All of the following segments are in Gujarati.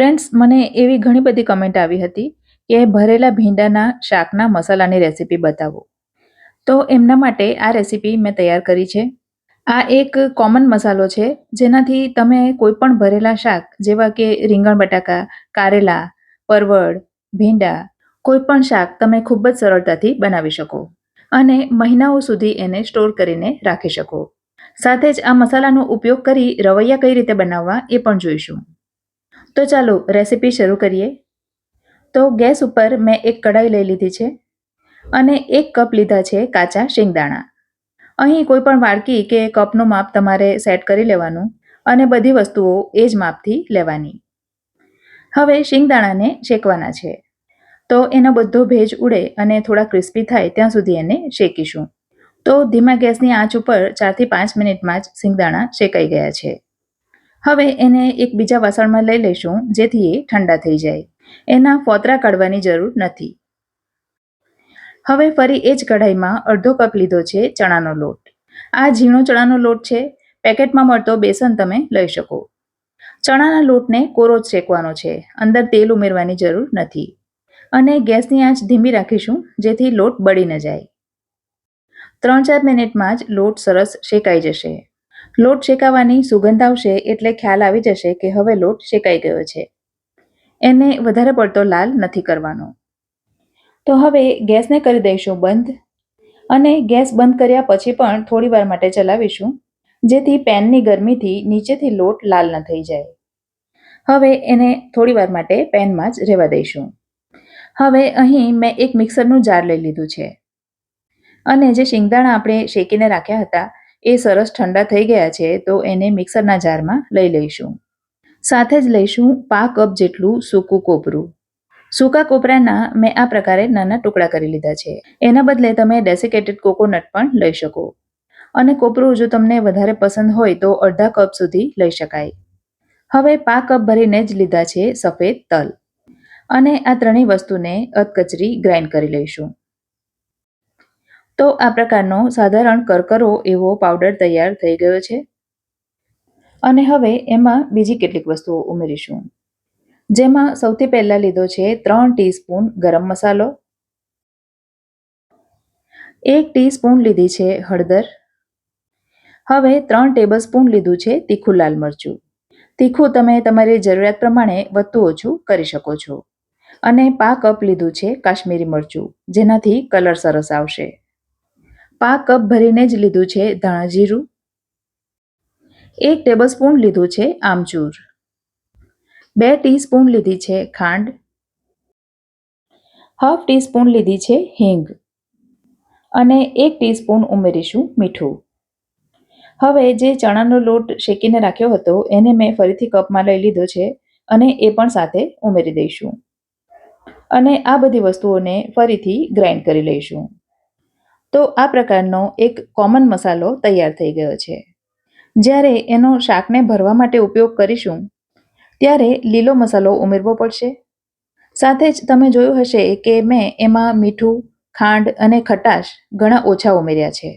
ફ્રેન્ડ્સ, મને એવી ઘણી બધી કમેન્ટ આવી હતી કે ભરેલા ભીંડાના શાકના મસાલાની રેસીપી બતાવો. તો એમના માટે આ રેસીપી મેં તૈયાર કરી છે. આ એક કોમન મસાલો છે જેનાથી તમે કોઈ પણ ભરેલા શાક જેવા કે રીંગણ બટાકા, કારેલા, પરવળ, ભીંડા, કોઈ પણ શાક તમે ખૂબ જ સરળતાથી બનાવી શકો અને મહિનાઓ સુધી એને સ્ટોર કરીને રાખી શકો. સાથે જ આ મસાલાનો ઉપયોગ કરી રવૈયા કઈ રીતે બનાવવા એ પણ જોઈશું. તો ચાલો રેસીપી શરૂ કરીએ. તો ગેસ ઉપર મેં એક કઢાઈ લઈ લીધી છે અને 1 કપ લીધા છે કાચા શિંગદાણા. અહીં કોઈ પણ વાડકી કે કપનું માપ તમારે સેટ કરી લેવાનું અને બધી વસ્તુઓ એ જ માપથી લેવાની. હવે શિંગદાણાને શેકવાના છે. તો એનો બધો ભેજ ઉડે અને થોડા ક્રિસ્પી થાય ત્યાં સુધી એને શેકીશું. તો ધીમા ગેસની આંચ ઉપર 4 થી 5 મિનિટમાં જ શિંગદાણા શેકાઈ ગયા છે. હવે એને એક બીજા વાસણમાં લઈ લઈશું જેથી એ ઠંડા થઈ જાય. એના ફોતરા કાઢવાની જરૂર નથી. હવે ફરી એ જ કઢાઈમાં અડધો કપ લીધો છે ચણાનો લોટ. આ ઝીણો ચણાનો લોટ છે. પેકેટમાં મળતો બેસન તમે લઈ શકો. ચણાના લોટને કોરો જ શેકવાનો છે, અંદર તેલ ઉમેરવાની જરૂર નથી અને ગેસની આંચ ધીમી રાખીશું જેથી લોટ બળી ન જાય. 3-4 મિનિટમાં જ લોટ સરસ શેકાઈ જશે. લોટ શેકાવાની સુગંધ આવશે એટલે ખ્યાલ આવી જશે કે હવે લોટ શેકાઈ ગયો છે. એને વધારે પડતો લાલ નથી કરવાનો. તો હવે ગેસને કરી દઈશું બંધ અને ગેસ બંધ કર્યા પછી પણ થોડી વાર માટે ચલાવીશું જેથી પેનની ગરમીથી નીચેથી લોટ લાલ ન થઈ જાય. હવે એને થોડી વાર માટે પેનમાં જ રહેવા દઈશું. હવે અહીં મેં એક મિક્સરનું જાર લઈ લીધું છે અને જે શિંગદાણા આપણે શેકીને રાખ્યા હતા એ સરસ ઠંડા થઈ ગયા છે. તો એને મિક્સરના જારમાં લઈ લઈશું. સાથે જ લઈશું 1/2 કપ જેટલું સૂકું કોપરું. સૂકા કોપરાના મેં આ પ્રકારે નાના ટુકડા કરી લીધા છે. એના બદલે તમે ડેસિકેટેડ કોકોનટ પણ લઈ શકો અને કોપરું જો તમને વધારે પસંદ હોય તો અડધા કપ સુધી લઈ શકાય. હવે 1/2 કપ ભરીને જ લીધા છે સફેદ તલ અને આ ત્રણેય વસ્તુને અધકચરી ગ્રાઇન્ડ કરી લઈશું. તો આ પ્રકારનો સાધારણ કરકરો એવો પાવડર તૈયાર થઈ ગયો છે. અને હવે એમાં બીજી કેટલીક વસ્તુઓ ઉમેરીશું, જેમાં સૌથી પહેલા લીધો છે 3 ટીસ્પૂન ગરમ મસાલો, 1 ટીસ્પૂન લીધી છે હળદર. હવે 3 ટેબલસ્પૂન લીધું છે તીખું લાલ મરચું. તીખું તમે તમારી જરૂરિયાત પ્રમાણે વધતું ઓછું કરી શકો છો. અને 1/2 કપ લીધું છે કાશ્મીરી મરચું, જેનાથી કલર સરસ આવશે. 1/2 કપ ભરીને જ લીધું છે ધાણા જીરું. 1 ટેબલસ્પૂન લીધું છે આમચૂર. 2 ટીસ્પૂન લીધી છે ખાંડ. 1/2 ટીસ્પૂન લીધી છે હિંગ અને 1 ટીસ્પૂન ઉમેરીશું મીઠું. હવે જે ચણાનો લોટ શેકીને રાખ્યો હતો એને મેં ફરીથી કપમાં લઈ લીધો છે અને એ પણ સાથે ઉમેરી દઈશું અને આ બધી વસ્તુઓને ફરીથી ગ્રાઇન્ડ કરી લઈશું. તો આ પ્રકારનો એક કોમન મસાલો તૈયાર થઈ ગયો છે. જ્યારે એનો શાકને ભરવા માટે ઉપયોગ કરીશું ત્યારે લીલો મસાલો ઉમેરવો પડશે. સાથે જ તમે જોયું હશે કે મેં એમાં મીઠું, ખાંડ અને ખટાશ ઘણા ઓછા ઉમેર્યા છે.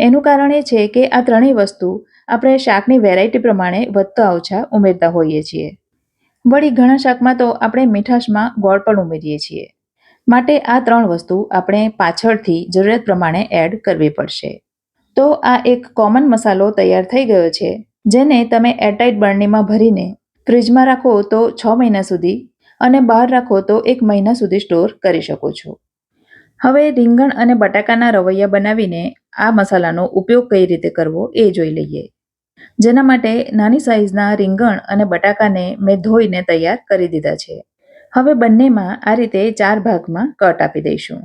એનું કારણ એ છે કે આ ત્રણેય વસ્તુ આપણે શાકની વેરાયટી પ્રમાણે વધતા ઓછા ઉમેરતા હોઈએ છીએ. વળી ઘણા શાકમાં તો આપણે મીઠાશમાં ગોળ પણ ઉમેરીએ છીએ. માટે આ 3 વસ્તુ આપણે પાછળથી જરૂરિયાત પ્રમાણે એડ કરવી પડશે. તો આ એક કોમન મસાલો તૈયાર થઈ ગયો છે, જેને તમે એરટાઇટ બરણીમાં ભરીને ફ્રીજમાં રાખો તો 6 મહિના સુધી અને બહાર રાખો તો 1 મહિના સુધી સ્ટોર કરી શકો છો. હવે રીંગણ અને બટાકાના રવૈયા બનાવીને આ મસાલાનો ઉપયોગ કઈ રીતે કરવો એ જોઈ લઈએ. જેના માટે નાની સાઈઝના રીંગણ અને બટાકાને મેં ધોઈને તૈયાર કરી દીધા છે. હવે બંનેમાં આ રીતે 4 ભાગમાં કટ આપી દઈશું.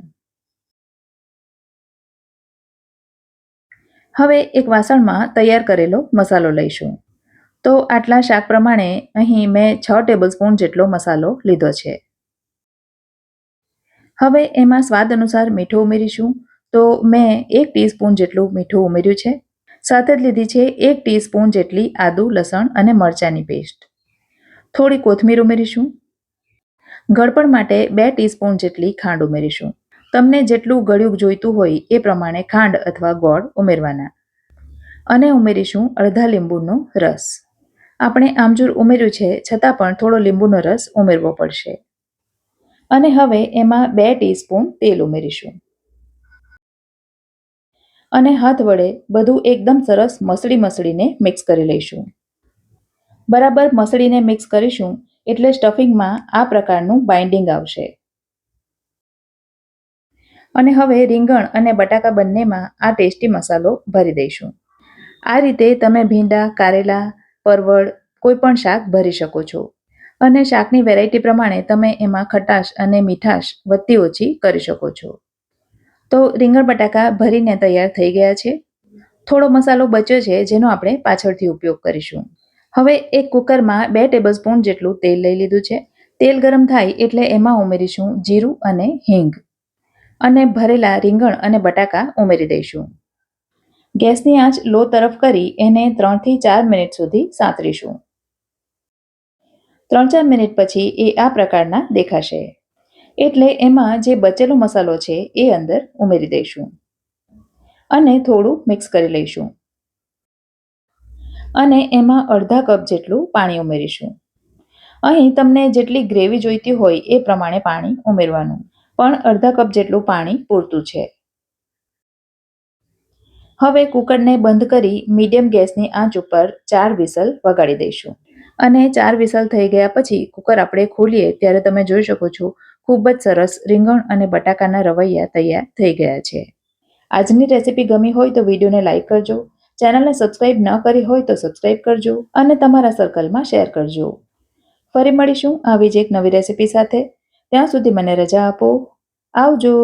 હવે એક વાસણમાં તૈયાર કરેલો મસાલો લઈશું. તો આટલા શાક પ્રમાણે અહીં મેં 6 ટેબલસ્પૂન જેટલો મસાલો લીધો છે. હવે એમાં સ્વાદ અનુસાર મીઠું ઉમેરીશું. તો મેં 1 ટીસ્પૂન જેટલું મીઠું ઉમેર્યું છે. સાથે જ લીધી છે 1 ટીસ્પૂન જેટલી આદુ, લસણ અને મરચાંની પેસ્ટ. થોડી કોથમીર ઉમેરીશું. ગળપણ માટે 2 ટીસ્પૂન જેટલી ખાંડ ઉમેરીશું. તમને જેટલું ગળ્યું જોઈતું હોય એ પ્રમાણે ખાંડ અથવા ગોળ ઉમેરવાના. અને ઉમેરીશું અડધા લીંબુનો રસ. આપણે આમચૂર ઉમેર્યું છે છતાં પણ થોડો લીંબુનો રસ ઉમેરવો પડશે. અને હવે એમાં 2 ટીસ્પૂન તેલ ઉમેરીશું. અને હાથ વડે બધું એકદમ સરસ મસળીને મિક્સ કરી લઈશું. બરાબર મસળીને મિક્સ કરીશું એટલે સ્ટફિંગમાં આ પ્રકારનું બાઇન્ડિંગ આવશે. અને હવે રીંગણ અને બટાકા બંનેમાં આ ટેસ્ટી મસાલો ભરી દઈશું. આ રીતે તમે ભીંડા, કારેલા, પરવળ કોઈ પણ શાક ભરી શકો છો. અને શાકની વેરાયટી પ્રમાણે તમે એમાં ખટાશ અને મીઠાશ વધતી ઓછી કરી શકો છો. તો રીંગણ બટાકા ભરીને તૈયાર થઈ ગયા છે. થોડો મસાલો બચ્યો છે જેનો આપણે પાછળથી ઉપયોગ કરીશું. હવે એક કુકરમાં 2 ટેબલસ્પૂન જેટલું તેલ લઈ લીધું છે. તેલ ગરમ થાય એટલે એમાં ઉમેરીશું જીરું અને હિંગ. અને ભરેલા રીંગણ અને બટાકા ઉમેરી દઈશું. ગેસની આંચ લો તરફ કરી એને 3 થી 4 મિનિટ સુધી સાંતળીશું. 3-4 મિનિટ પછી એ આ પ્રકારના દેખાશે. એટલે એમાં જે બચેલો મસાલો છે એ અંદર ઉમેરી દઈશું. અને થોડું મિક્સ કરી લઈશું. અને એમાં અડધા કપ જેટલું પાણી ઉમેરીશું. અહીં તમને જેટલી ગ્રેવી જોઈતી હોય એ પ્રમાણે પાણી ઉમેરવાનું. પણ અડધા કપ જેટલું પાણી પૂરતું છે. હવે કુકરને બંધ કરી મીડિયમ ગેસની આંચ ઉપર 4 વિસલ વગાડી દઈશું. અને 4 વિસલ થઈ ગયા પછી કુકર આપણે ખોલીએ ત્યારે તમે જોઈ શકો છો ખૂબ જ સરસ રીંગણ અને બટાકાના રવૈયા તૈયાર થઈ ગયા છે. આજની રેસીપી ગમી હોય તો વિડીયોને લાઇક કરજો. ચેનલને સબસ્ક્રાઇબ ન કરી હોય તો સબસ્ક્રાઇબ કરજો અને તમારા સર્કલમાં શેર કરજો. ફરી મળીશું આવી જ એક નવી રેસીપી સાથે. ત્યાં સુધી મને રજા આપો. આવજો.